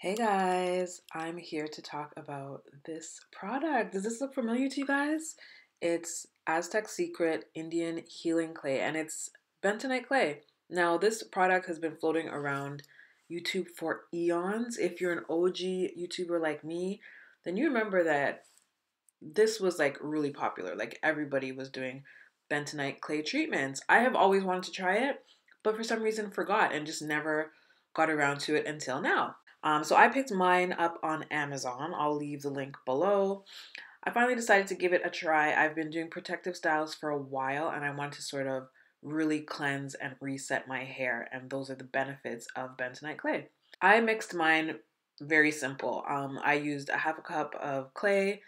Hey guys, I'm here to talk about this product. Does this look familiar to you guys? It's Aztec Secret Indian Healing Clay and it's Bentonite clay. Now, this product has been floating around YouTube for eons. If you're an OG YouTuber like me, then you remember that this was like really popular. Like everybody was doing bentonite clay treatments. I have always wanted to try it, but for some reason forgot and just never got around to it until now. So I picked mine up on Amazon. I'll leave the link below. I finally decided to give it a try. I've been doing protective styles for a while and I want to sort of really cleanse and reset my hair, and those are the benefits of bentonite clay. I mixed mine very simple. I used a half a cup of clay,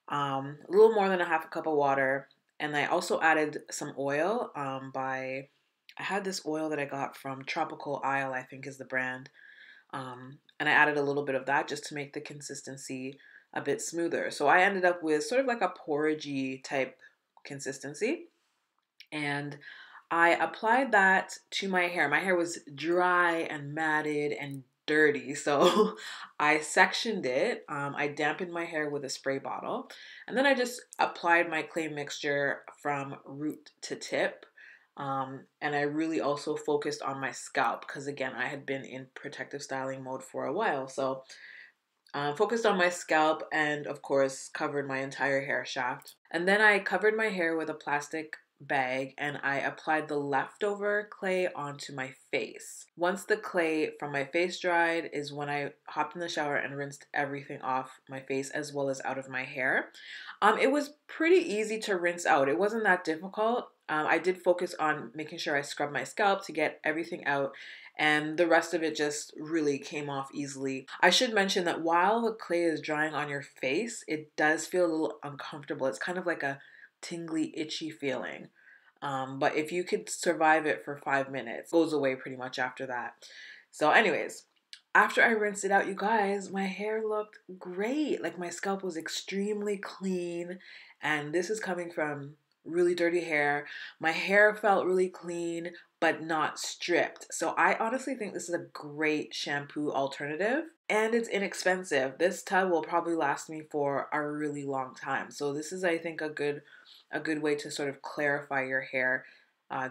a little more than a half a cup of water, and I also added some oil. I had this oil that I got from Tropical Isle, I think is the brand, and I added a little bit of that just to make the consistency a bit smoother. So I ended up with sort of like a porridgey type consistency, and I applied that to my hair. My hair was dry and matted and dirty, so I sectioned it. I dampened my hair with a spray bottle, and then I just applied my clay mixture from root to tip. And I really also focused on my scalp because, again, I had been in protective styling mode for a while. So focused on my scalp and, of course, covered my entire hair shaft. And then I covered my hair with a plastic bag and I applied the leftover clay onto my face. Once the clay from my face dried is when I hopped in the shower and rinsed everything off my face as well as out of my hair. It was pretty easy to rinse out. It wasn't that difficult. I did focus on making sure I scrubbed my scalp to get everything out, and the rest of it just really came off easily. I should mention that while the clay is drying on your face, it does feel a little uncomfortable. It's kind of like a tingly, itchy feeling. But if you could survive it for 5 minutes, it goes away pretty much after that. So anyways, after I rinsed it out, you guys, my hair looked great. Like my scalp was extremely clean, and this is coming from really dirty hair. My hair felt really clean, but not stripped. So I honestly think this is a great shampoo alternative, and it's inexpensive. This tub will probably last me for a really long time. So this is, I think, a good way to sort of clarify your hair,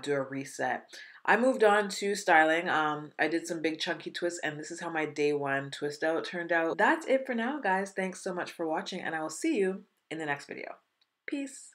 do a reset. I moved on to styling. I did some big chunky twists, and this is how my day one twist out turned out. That's it for now, guys. Thanks so much for watching, and I will see you in the next video. Peace.